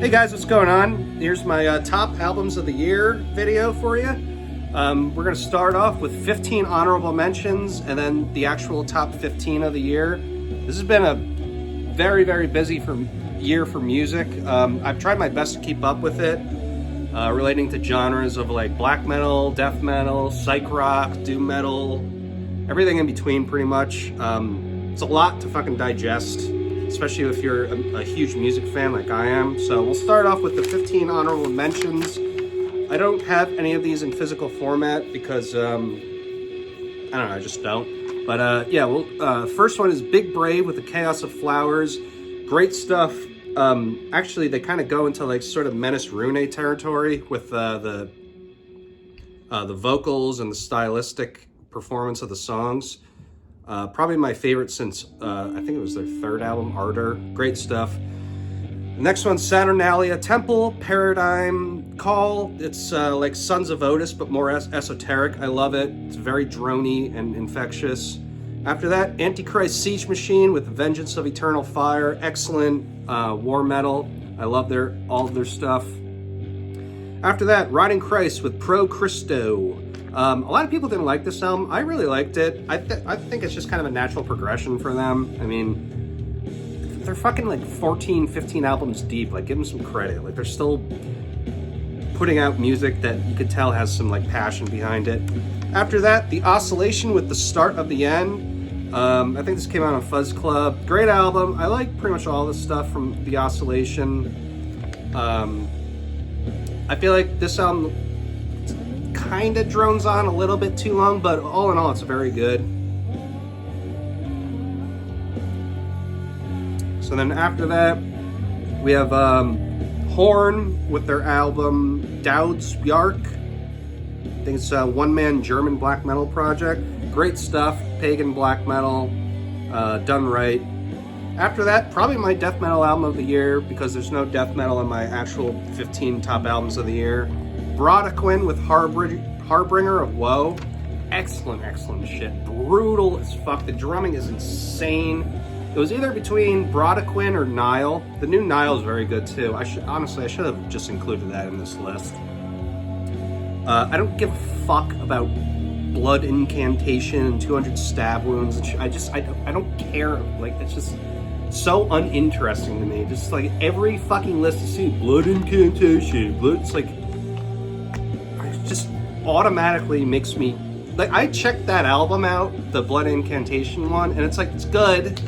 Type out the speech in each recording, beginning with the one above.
Hey guys, what's going on? Here's my top albums of the year video for you. We're going to start off with 15 honorable mentions and then the actual top 15 of the year. This has been a very, very busy year for music. I've tried my best to keep up with it, relating to genres of like black metal, death metal, psych rock, doom metal, everything in between pretty much. It's a lot to fucking digest, especially if you're a huge music fan like I am. So we'll start off with the 15 honorable mentions. I don't have any of these in physical format because, I don't know, I just don't. But yeah, first one is Big Brave with the Chaos of Flowers. Great stuff. Actually, they kind of go into like sort of Menace Rune territory with the vocals and the stylistic performance of the songs. Probably my favorite since, I think it was their third album, Ardor. Great stuff. The next one's Saturnalia, Temple, Paradigm, Call. It's like Sons of Otis, but more esoteric. I love it. It's very droney and infectious. After that, Antichrist Siege Machine with Vengeance of Eternal Fire. Excellent war metal. I love all of their stuff. After that, Rotting Christ with Pro Christo. A lot of people didn't like this album. I really liked it. I think it's just kind of a natural progression for them. I mean, they're fucking like 14, 15 albums deep. Like, give them some credit. Like, they're still putting out music that you could tell has some like passion behind it. After that, The Oscillation with The Start of the End. I think this came out on Fuzz Club. Great album. I like pretty much all the stuff from The Oscillation. I feel like this album kind of drones on a little bit too long, but all in all, it's very good. So then after that, we have Horn with their album Daud's Yark. I think it's a one-man German black metal project. Great stuff, pagan black metal, done right. After that, probably my death metal album of the year, because there's no death metal in my actual 15 top albums of the year. Brodequin with Harbinger of Woe. Excellent, excellent shit. Brutal as fuck. The drumming is insane. It was either between Brodequin or Nile. The new Nile is very good too. I should have just included that in this list. I don't give a fuck about blood incantation and 200 stab wounds and shit. I don't care. Like, it's just so uninteresting to me. Just like every fucking list you see, blood incantation, it's like, just automatically makes me like, I checked that album out, the Blood Incantation one, and it's like, it's good,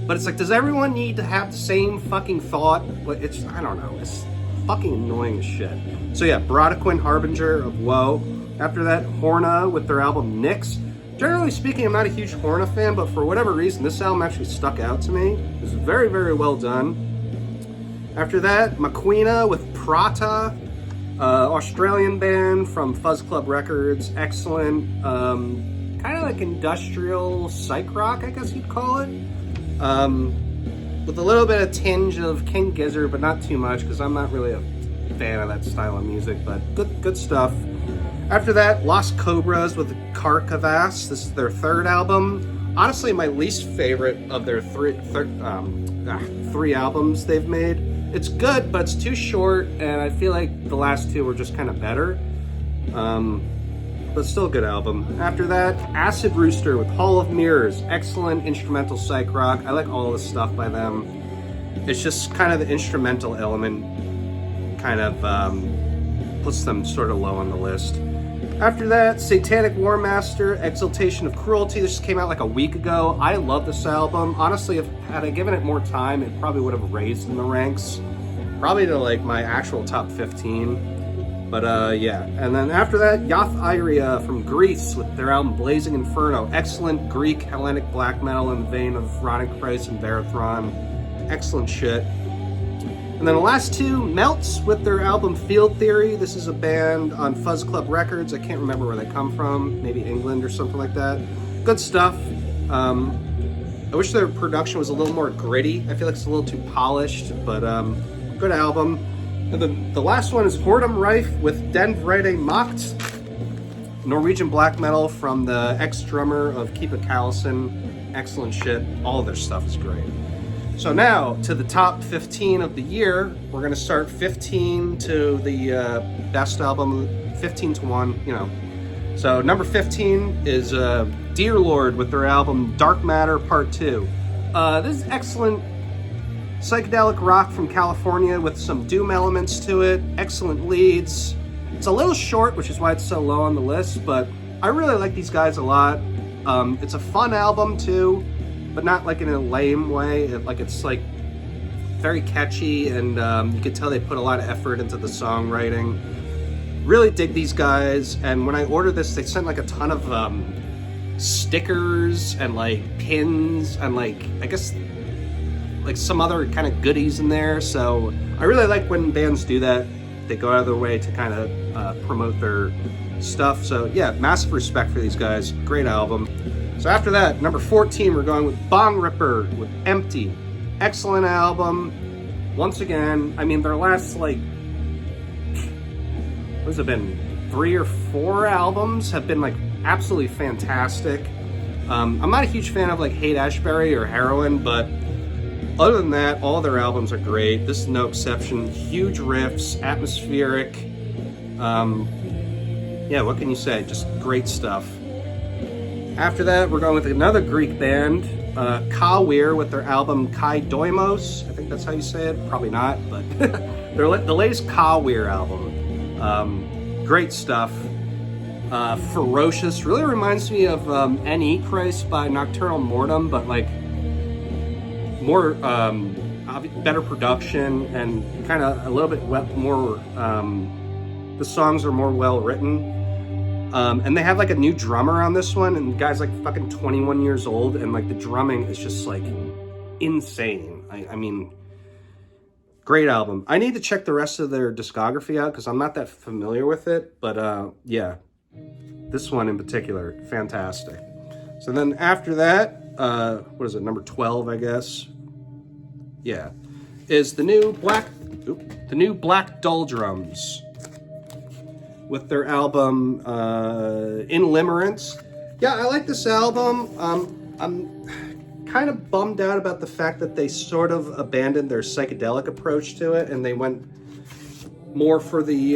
but it's like, does everyone need to have the same fucking thought? But it's, I don't know, it's fucking annoying as shit. So yeah, Brodequin, Harbinger of Woe. After that, Horna with their album Nyx. Generally speaking, I'm not a huge Horna fan, but for whatever reason, this album actually stuck out to me. It was very, very well done. After that, Maquina with Prata. Australian band from Fuzz Club Records. Excellent. Kind of like industrial psych rock, I guess you'd call it. With a little bit of tinge of King Gizzard, but not too much, because I'm not really a fan of that style of music, but good stuff. After that, Los Cobras with Carcavas. This is their third album. Honestly, my least favorite of their three albums they've made. It's good, but it's too short, and I feel like the last two were just kind of better. But still a good album. After that, Acid Rooster with Hall of Mirrors. Excellent instrumental psych rock. I like all this stuff by them. It's just kind of the instrumental element kind of puts them sort of low on the list. After that, Satanic War Master, Exaltation of Cruelty. This just came out like a week ago. I love this album. Honestly, had I given it more time, it probably would have raised in the ranks. Probably to like my actual top 15. But yeah. And then after that, Yath Iria from Greece with their album Blazing Inferno. Excellent Greek Hellenic black metal in the vein of Rotting Christ and Varathron. Excellent shit. And then the last two, Melts with their album Field Theory. This is a band on Fuzz Club Records. I can't remember where they come from. Maybe England or something like that. Good stuff. I wish their production was a little more gritty. I feel like it's a little too polished, but good album. And then the last one is Whoredom Rife with Den Vrede Macht. Norwegian black metal from the ex-drummer of Keep It Callison. Excellent shit. All of their stuff is great. So now to the top 15 of the year. We're gonna start 15 to the best album, 15 to 1, you know. So number 15 is Dear Lord with their album Dark Matter Part 2. This is excellent psychedelic rock from California with some doom elements to it, excellent leads. It's a little short, which is why it's so low on the list, but I really like these guys a lot. It's a fun album too, but not like in a lame way. It's like very catchy, and you could tell they put a lot of effort into the songwriting. Really dig these guys, and when I ordered this, they sent like a ton of stickers and like pins and like I guess like some other kind of goodies in there. So I really like when bands do that. They go out of their way to kind of promote their stuff. So yeah, massive respect for these guys. Great album. So after that, number 14, we're going with Bong Ripper with Empty. Excellent album. Once again, I mean, their last like, what's it been, 3 or 4 albums have been like absolutely fantastic. I'm not a huge fan of like Haight-Ashbury or Heroin, but other than that, all their albums are great. This is no exception. Huge riffs, atmospheric. Yeah, what can you say? Just great stuff. After that, we're going with another Greek band, Kawir, with their album Kai Doimos. I think that's how you say it. Probably not, but the latest Kawir album. Great stuff. Ferocious. Really reminds me of N.E. Christ by Nocturnal Mortem, but like more better production and kind of a little bit more. The songs are more well written. And they have like a new drummer on this one, and the guy's like fucking 21 years old, and like the drumming is just like insane. I mean, great album. I need to check the rest of their discography out because I'm not that familiar with it, but yeah, this one in particular, fantastic. So then after that, what is it, number 12, I guess? Yeah, is the new Black Doldrums with their album In Limerence. Yeah, I like this album. I'm kind of bummed out about the fact that they sort of abandoned their psychedelic approach to it, and they went more for the,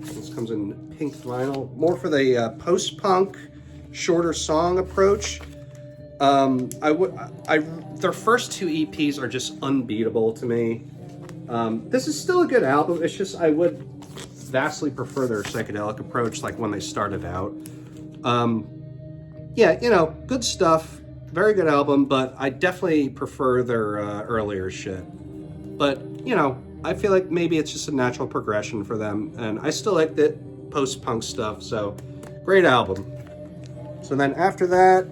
this comes in pink vinyl, more for the post-punk, shorter song approach. Their first 2 EPs are just unbeatable to me. This is still a good album. It's just I would vastly prefer their psychedelic approach, like when they started out. Yeah, you know, good stuff. Very good album, but I definitely prefer their earlier shit. But, you know, I feel like maybe it's just a natural progression for them, and I still like the post-punk stuff, so great album. So then after that,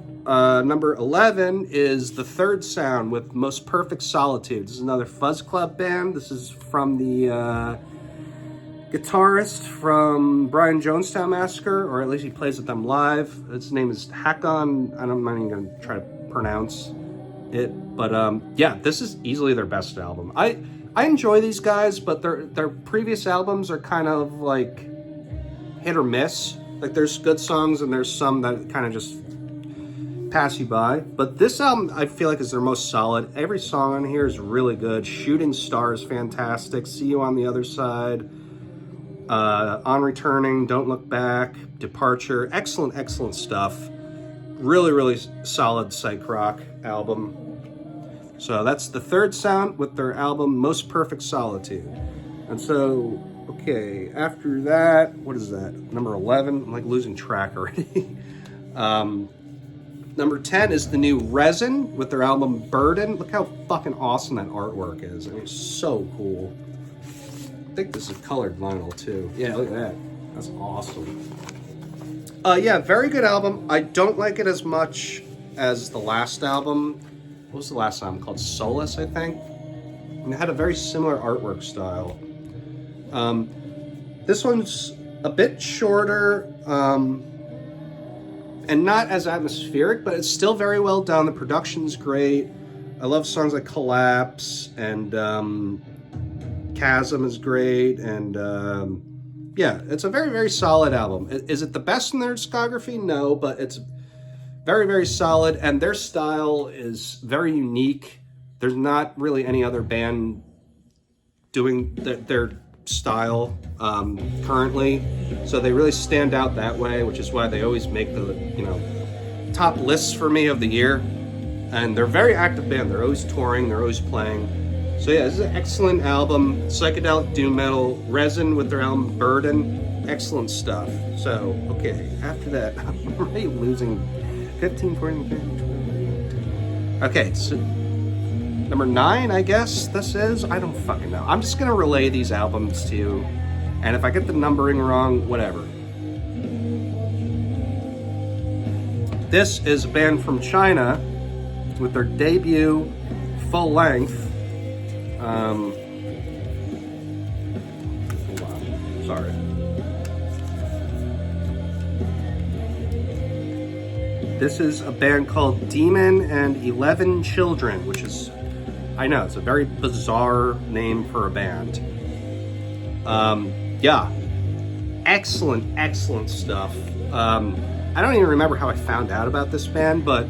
number 11 is The Third Sound with Most Perfect Solitude. This is another Fuzz Club band. This is from the guitarist from Brian Jonestown Massacre, or at least he plays with them live. His name is Hakon. I'm not even going to try to pronounce it, but yeah, this is easily their best album. I enjoy these guys, but their previous albums are kind of like hit or miss. Like there's good songs and there's some that kind of just pass you by. But this album I feel like is their most solid. Every song on here is really good. Shooting Star is fantastic. See You on the Other Side. On Returning, Don't Look Back, Departure, excellent stuff. Really solid psych rock album. So that's The Third Sound with their album Most Perfect Solitude. And so, okay, after that, what is that? Number 11? I'm like losing track already. Number 10 is the new Resin with their album Burden. Look how fucking awesome that artwork is. I mean, it's so cool. I think this is colored vinyl too. Yeah, look at that. That's awesome. Yeah, very good album. I don't like it as much as the last album. What was the last album called? Solace, I think. And it had a very similar artwork style. This one's a bit shorter and not as atmospheric, but it's still very well done. The production's great. I love songs like Collapse and Chasm is great, and yeah, it's a very solid album. Is it the best in their discography? No, but it's very solid, and their style is very unique. There's not really any other band doing their style currently, so they really stand out that way, which is why they always make the top lists for me of the year. And they're a very active band. They're always touring, they're always playing. So yeah, this is an excellent album. Psychedelic doom metal. Resin with their album Burden. Excellent stuff. So okay, after that, I'm already losing 15, 14, 15, 20. Okay, so number 9, I guess this is. I don't fucking know. I'm just gonna relay these albums to you, and if I get the numbering wrong, whatever. This is a band from China with their debut full length. Hold on. Sorry. This is a band called Demon and 11 Children, which is, I know, it's a very bizarre name for a band. Yeah, excellent stuff. I don't even remember how I found out about this band, but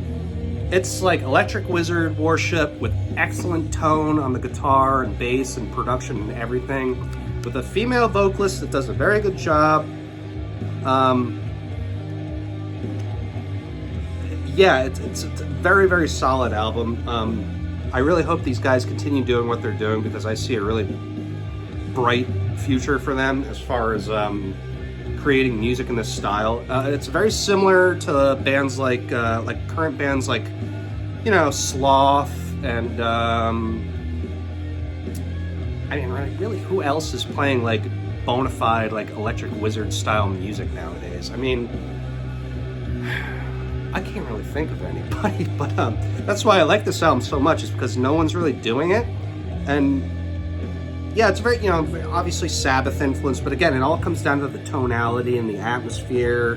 it's like Electric Wizard worship with excellent tone on the guitar and bass and production and everything, with a female vocalist that does a very good job. Yeah, it's a very solid album. I really hope these guys continue doing what they're doing, because I see a really bright future for them as far as creating music in this style. It's very similar to bands like current bands like, Sloth and I mean, really, who else is playing like bona fide like Electric Wizard style music nowadays? I mean, I can't really think of anybody, but that's why I like this album so much, is because no one's really doing it. And yeah, it's very, obviously Sabbath influence, but again, it all comes down to the tonality and the atmosphere,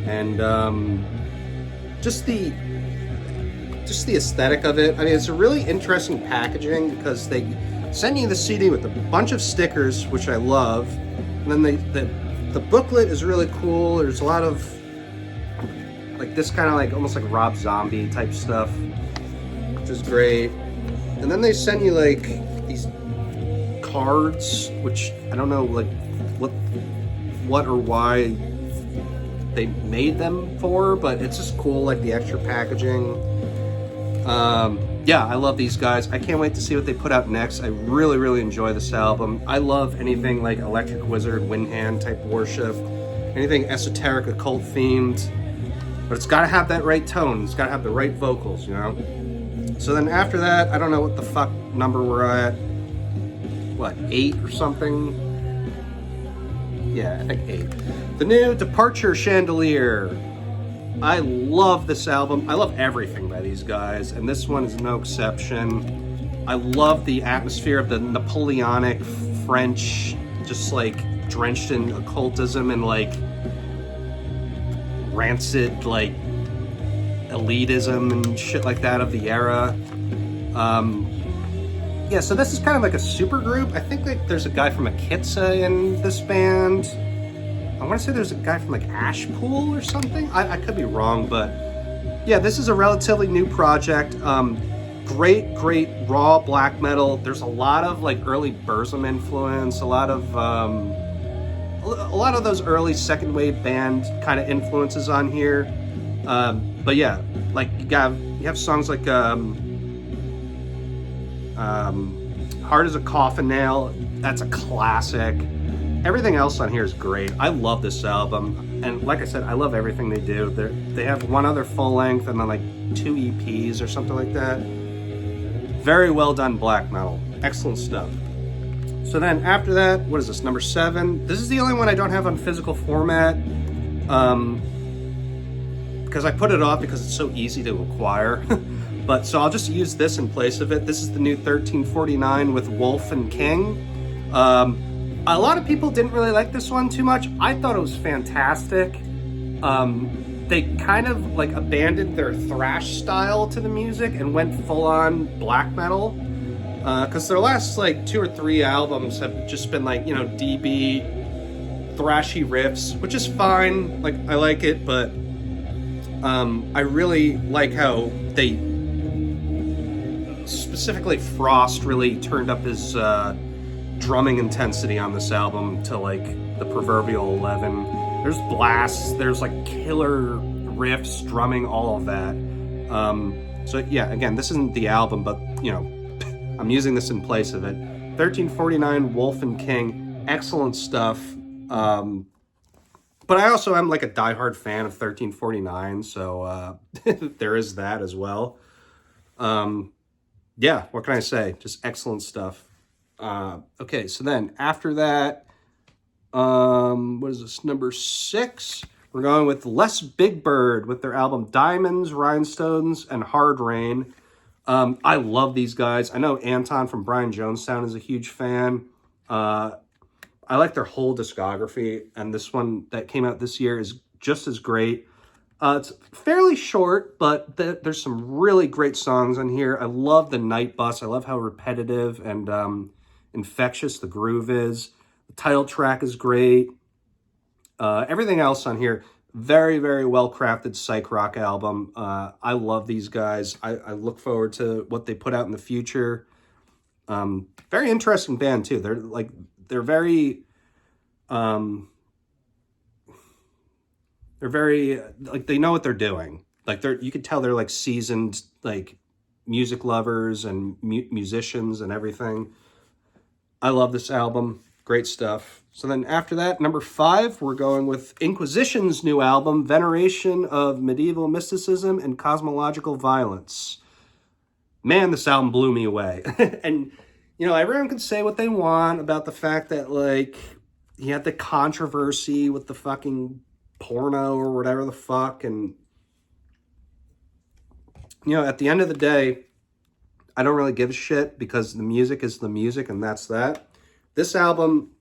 and just the aesthetic of it. I mean, it's a really interesting packaging, because they send you the CD with a bunch of stickers, which I love, and then the booklet is really cool. There's a lot of like this kind of like almost like Rob Zombie type stuff, which is great. And then they send you like these cards, which I don't know like what or why they made them for, but it's just cool, like the extra packaging. Yeah, I love these guys. I can't wait to see what they put out next. I really enjoy this album. I love anything like Electric Wizard, Windhand type worship, anything esoteric, occult themed, but it's got to have that right tone. It's got to have the right vocals, So then after that, I don't know what the fuck number we're at. What, 8 or something? Yeah, I think 8. The new Departure Chandelier. I love this album. I love everything by these guys, and this one is no exception. I love the atmosphere of the Napoleonic French, just like drenched in occultism and like rancid like elitism and shit like that of the era. Yeah, so this is kind of like a super group. I think like there's a guy from Akitsa in this band. I want to say there's a guy from like Ashpool or something. I could be wrong, but yeah, this is a relatively new project. Great raw black metal. There's a lot of like early Burzum influence, a lot of those early second wave band kind of influences on here. But yeah, like you have songs like Hard as a Coffin Nail. That's a classic. Everything else on here is great. I love this album, and like I said, I love everything they do. They have one other full length and then like 2 EPs or something like that. Very well done black metal. Excellent stuff. So then after that, what is this, number 7? This is the only one I don't have on physical format, because I put it off because it's so easy to acquire. But so I'll just use this in place of it. This is the new 1349 with Wolf and King. A lot of people didn't really like this one too much. I thought it was fantastic. They kind of like abandoned their thrash style to the music and went full on black metal. Because their last like 2 or 3 albums have just been like, DB, thrashy riffs, which is fine. Like, I like it, but I really like how they specifically Frost really turned up his drumming intensity on this album to like the proverbial 11. There's blasts, there's like killer riffs, drumming, all of that. So yeah, again, this isn't the album, but you know, I'm using this in place of it. 1349, Wolf and King, excellent stuff. But I also am like a diehard fan of 1349, so there is that as well. Yeah, what can I say? Just excellent stuff. Okay, so then after that, what is this, number 6? We're going with Les Big Bird with their album Diamonds, Rhinestones, and Hard Rain. I love these guys. I know Anton from Brian Jonestown is a huge fan. I like their whole discography, and this one that came out this year is just as great. It's fairly short, but there's some really great songs on here. I love the Night Bus. I love how repetitive and infectious the groove is. The title track is great. Everything else on here, very, very well-crafted psych rock album. I love these guys. I look forward to what they put out in the future. Very interesting band, too. They're very, like, they know what they're doing. Like, you could tell they're, like, seasoned, like, music lovers and musicians and everything. I love this album. Great stuff. So then after that, number 5, we're going with Inquisition's new album, Veneration of Medieval Mysticism and Cosmological Violence. Man, this album blew me away. And, you know, everyone can say what they want about the fact that, like, he had the controversy with the fucking porno or whatever the fuck. And, you know, at the end of the day, I don't really give a shit because the music is the music and that's that. This album,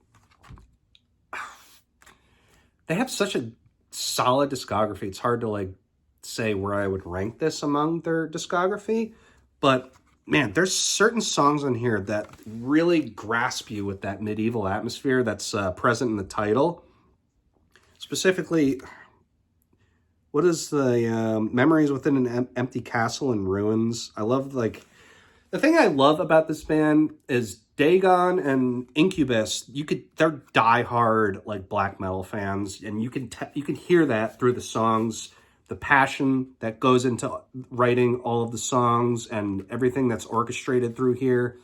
they have such a solid discography. It's hard to, like, say where I would rank this among their discography. But, man, there's certain songs on here that really grasp you with that medieval atmosphere that's present in the title. Specifically, what is the Memories Within an Empty Castle in Ruins? I love, like, the thing I love about this band is Dagon and Incubus. They're diehard, like, black metal fans, and you can hear that through the songs, the passion that goes into writing all of the songs and everything that's orchestrated through here.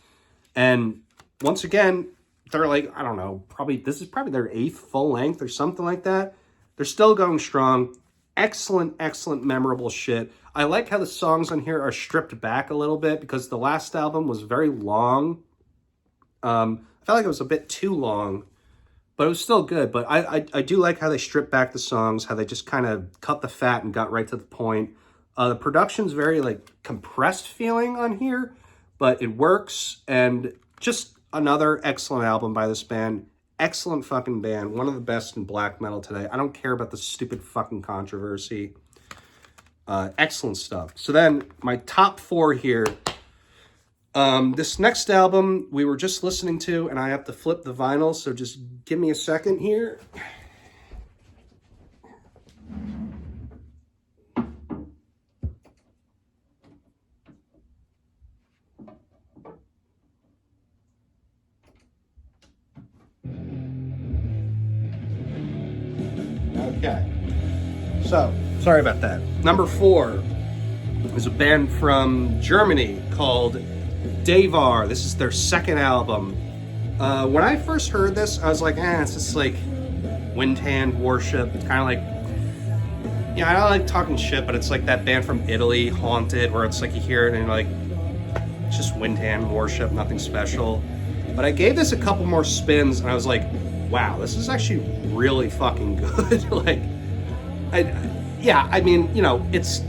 And once again, they're like, I don't know, this is probably their 8th full length or something like that. They're still going strong. Excellent, excellent, memorable shit. I like how the songs on here are stripped back a little bit because the last album was very long. I felt like it was a bit too long, but it was still good. But I do like how they stripped back the songs, how they just kind of cut the fat and got right to the point. The production's very, like, compressed feeling on here, but it works. And just another excellent album by this band. Excellent fucking band. One of the best in black metal today. I don't care about the stupid fucking controversy. Excellent stuff. So then my top 4 here. This next album we were just listening to, and I have to flip the vinyl, so just give me a second here. Okay. So, sorry about that. Number 4 is a band from Germany called Devar. This is their 2nd album. When I first heard this, I was like, it's just like Windhand Worship. It's kind of like, yeah, I don't like talking shit, but it's like that band from Italy, Haunted, where it's like you hear it and you're like, it's just Windhand Worship, nothing special. But I gave this a couple more spins and I was like, wow, this is actually really fucking good. Like, I mean, you know, it's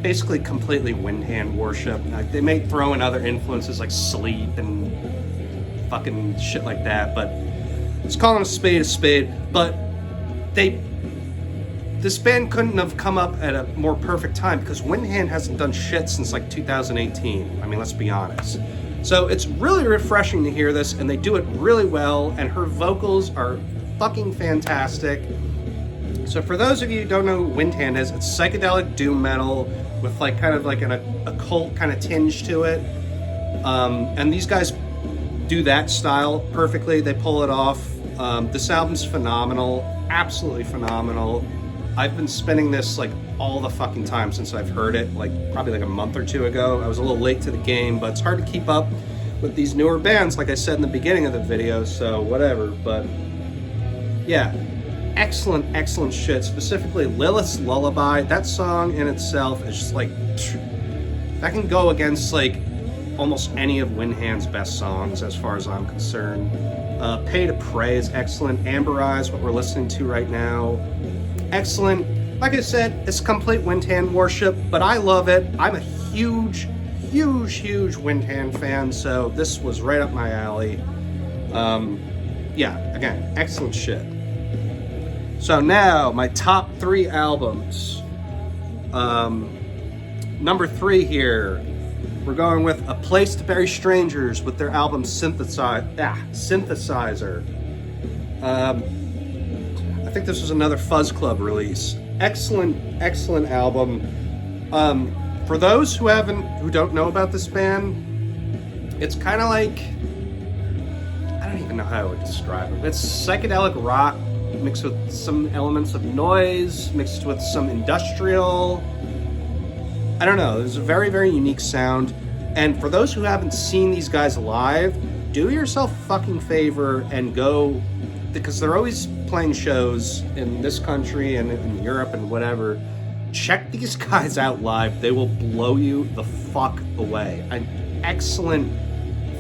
basically completely Windhand Worship. Like, they may throw in other influences like Sleep and fucking shit like that, but it's calling a spade. But this band couldn't have come up at a more perfect time because Windhand hasn't done shit since like 2018. I mean, let's be honest. So it's really refreshing to hear this, and they do it really well, and her vocals are fucking fantastic. So for those of you who don't know who Windhand is, it's psychedelic doom metal with like kind of like an occult kind of tinge to it. And these guys do that style perfectly. They pull it off. This album's phenomenal, absolutely phenomenal. I've been spinning this like all the fucking time since I've heard it, like probably like a month or two ago. I was a little late to the game, but it's hard to keep up with these newer bands, like I said in the beginning of the video, so whatever. But yeah, excellent, excellent shit. Specifically, Lilith's Lullaby. That song in itself is just like, that can go against like almost any of Windhand's best songs as far as I'm concerned. Pay to Pray is excellent. Amber Eyes, what we're listening to right now, excellent. Like I said, it's complete Windhand worship, but I love it. I'm a huge Windhand fan, so this was right up my alley. Yeah, again, excellent shit. So now, my top 3 albums. Number 3 here, we're going with A Place to Bury Strangers with their album Synthesizer. I think this was another Fuzz Club release. Excellent album. For those who don't know about this band, it's kind of like, I don't even know how I would describe it. It's psychedelic rock mixed with some elements of noise, mixed with some industrial. I don't know, there's a very unique sound. And for those who haven't seen these guys live, do yourself a fucking favor and go, because they're always playing shows in this country and in Europe and whatever. Check these guys out live. They will blow you the fuck away. An excellent,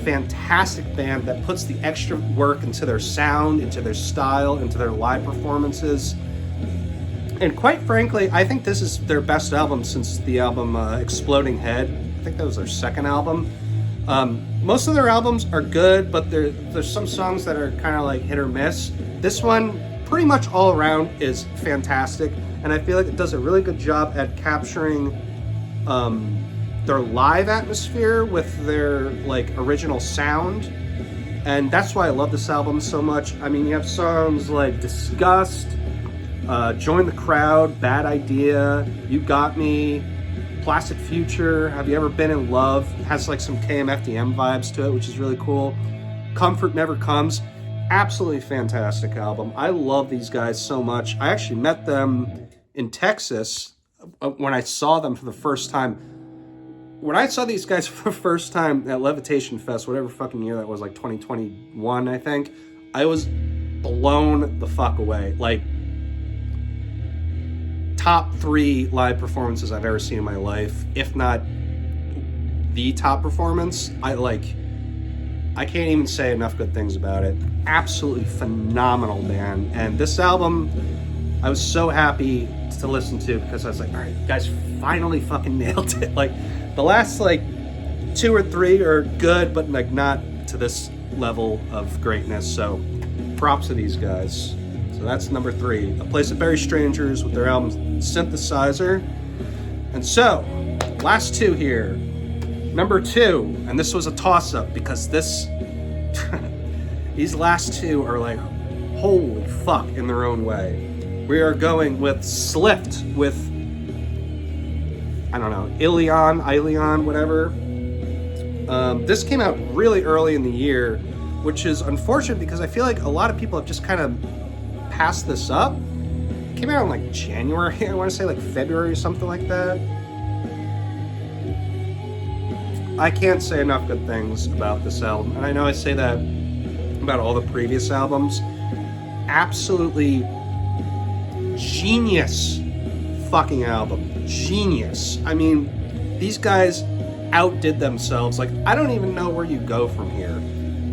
fantastic band that puts the extra work into their sound, into their style, into their live performances. And quite frankly, I think this is their best album since the album Exploding Head. I think that was their second album. Most of their albums are good, but there's some songs that are kind of like hit or miss. This one, pretty much all around, is fantastic, and I feel like it does a really good job at capturing their live atmosphere with their like original sound, and that's why I love this album so much. I mean, you have songs like Disgust, Join the Crowd, Bad Idea, You Got Me, Plastic Future, Have You Ever Been in Love? It has like some KMFDM vibes to it, which is really cool. Comfort Never Comes. Absolutely fantastic album. I love these guys so much. I actually met them in Texas when I saw them for the first time. When I saw these guys for the first time at Levitation Fest, whatever fucking year that was, like 2021, I think, I was blown the fuck away. Like, top 3 live performances I've ever seen in my life, if not the top performance. I can't even say enough good things about it. Absolutely phenomenal band. And this album, I was so happy to listen to because I was like, all right, you guys finally fucking nailed it. Like, the last like 2 or 3 are good, but like not to this level of greatness. So props to these guys. So that's number 3, A Place to Bury Strangers with their album Synthesizer. And so, last 2 here. Number 2, and this was a toss-up because these last 2 are like, holy fuck in their own way. We are going with Slipped with, I don't know, Ilion, whatever. This came out really early in the year, which is unfortunate because I feel like a lot of people have just kind of passed this up. It came out in like January, I want to say like February or something like that. I can't say enough good things about this album, and I know I say that about all the previous albums. Absolutely genius fucking album. Genius. I mean, these guys outdid themselves. Like, I don't even know where you go from here.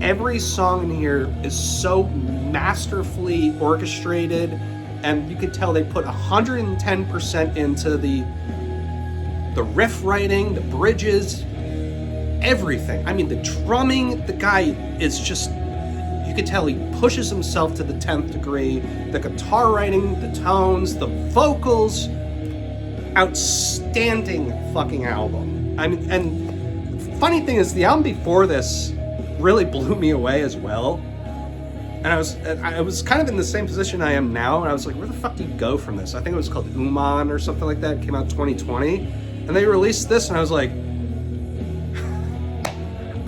Every song in here is so masterfully orchestrated, and you could tell they put 110% into the riff writing, the bridges, everything. I mean, the drumming, the guy is just, you could tell he pushes himself to the 10th degree. The guitar writing, the tones, the vocals, outstanding fucking album. I mean, and funny thing is, the album before this really blew me away as well. And I was kind of in the same position I am now, and I was like, where the fuck do you go from this? I think it was called Uman or something like that. It came out 2020. And they released this, and I was like,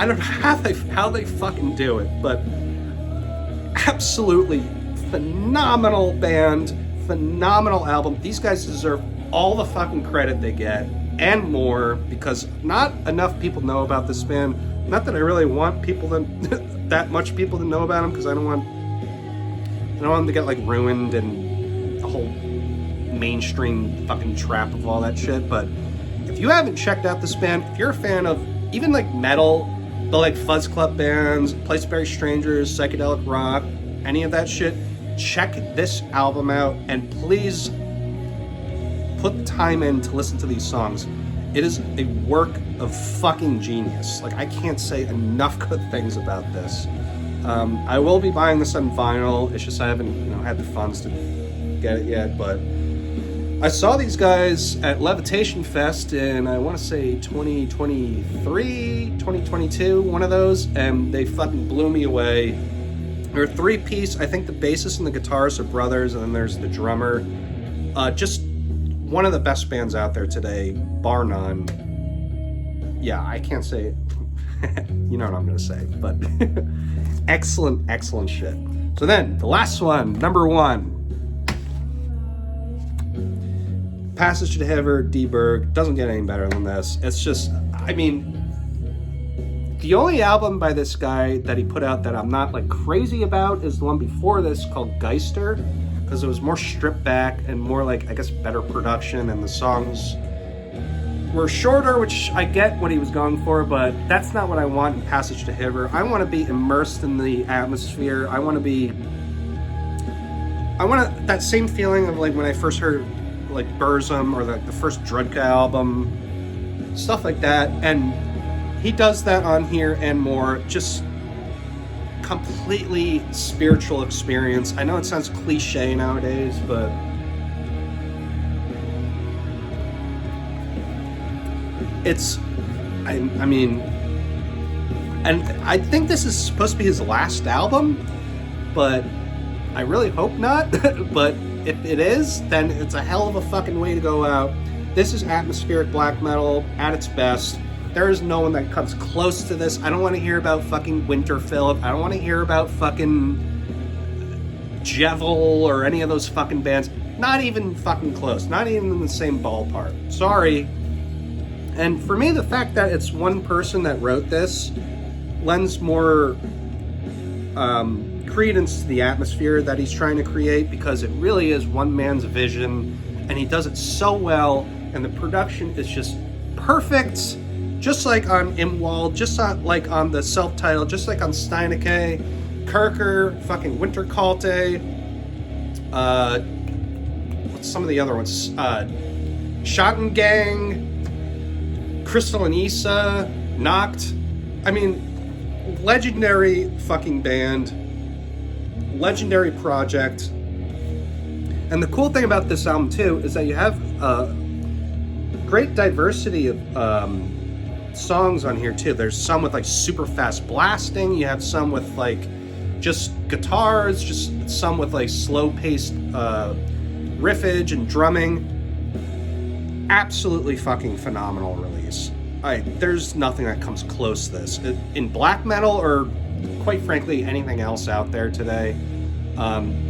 I don't know how they fucking do it, but absolutely phenomenal band, phenomenal album. These guys deserve all the fucking credit they get and more, because not enough people know about this band. Not that I really want people to that much people to know about them, because I don't want them to get like ruined and the whole mainstream fucking trap of all that shit. But if you haven't checked out this band, if you're a fan of even like metal, the like Fuzz Club bands, Place Very Strangers, psychedelic rock, any of that shit, check this album out, and please put the time in to listen to these songs. It is a work of fucking genius. Like, I can't say enough good things about this. I will be buying this on vinyl. It's just I haven't, had the funds to get it yet. But I saw these guys at Levitation Fest in, I want to say 2023, 2022, one of those, and they fucking blew me away. They're a three-piece. I think the bassist and the guitarist are brothers, and then there's the drummer. Just one of the best bands out there today, bar none. Yeah, I can't say it. You know what I'm going to say, but excellent, excellent shit. So then, the last one, number 1. Passage to Heaven, D. Berg. Doesn't get any better than this. It's just, the only album by this guy that he put out that I'm not like crazy about is the one before this called Geister, because it was more stripped back and more like, I guess, better production, and the songs were shorter, which I get what he was going for, but that's not what I want in Passage to Heaven. I want to be immersed in the atmosphere. I want that same feeling of like when I first heard like Burzum or the first Drudka album, stuff like that. And he does that on here and more. Just completely spiritual experience. I know it sounds cliche nowadays, but it's, and I think this is supposed to be his last album, but I really hope not. But if it is, then it's a hell of a fucking way to go out. This is atmospheric black metal at its best. There is no one that comes close to this. I don't want to hear about fucking Winterfeld. I don't want to hear about fucking Jevil or any of those fucking bands. Not even fucking close. Not even in the same ballpark. Sorry. And for me, the fact that it's one person that wrote this lends more credence to the atmosphere that he's trying to create, because it really is one man's vision, and he does it so well, and the production is just perfect, just like on Imwald, just like on the self-titled, just like on Steinecke, Kirker, fucking Winterkalte, what's some of the other ones, Schottengang, Crystal and Issa, Nacht. Legendary fucking band, legendary project. And the cool thing about this album too is that you have a great diversity of songs on here too. There's some with like super fast blasting, you have some with like just guitars, just some with like slow paced riffage and drumming. Absolutely fucking phenomenal release. There's nothing that comes close to this in black metal, or quite frankly anything else out there today.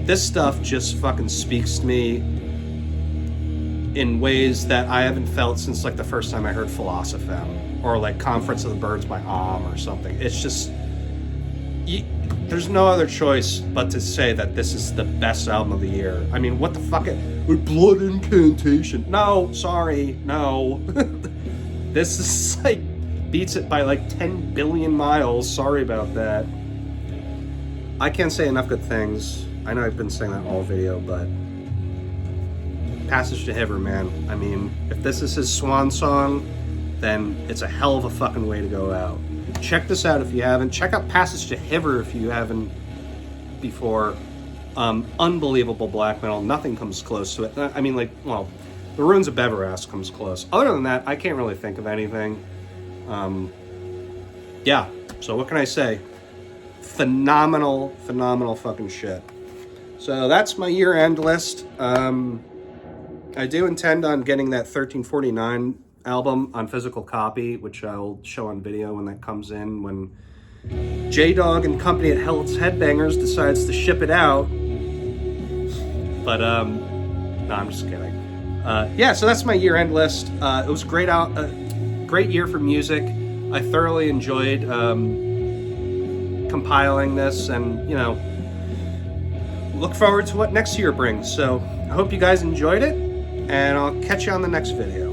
This stuff just fucking speaks to me in ways that I haven't felt since like the first time I heard Philosophem or like Conference of the Birds by Om or something. It's just, there's no other choice but to say that this is the best album of the year. What the fuck? Blood Incantation. No, sorry, no. This is like, beats it by like 10 billion miles. Sorry about that. I can't say enough good things. I know I've been saying that all video, but Passage to Heaven, man. If this is his swan song, then it's a hell of a fucking way to go out. Check this out if you haven't. Check out Passage to Heaven if you haven't before. Unbelievable black metal. Nothing comes close to it. The Ruins of Beverast comes close. Other than that, I can't really think of anything. Yeah, so what can I say? Phenomenal fucking shit. So that's my year-end list. I do intend on getting that 1349 album on physical copy, which I'll show on video when that comes in, when J-Dog and company at Hell's Headbangers decides to ship it out. But no, I'm just kidding. Yeah, so that's my year-end list. It was great year for music. I thoroughly enjoyed compiling this, and look forward to what next year brings. So I hope you guys enjoyed it, and I'll catch you on the next video.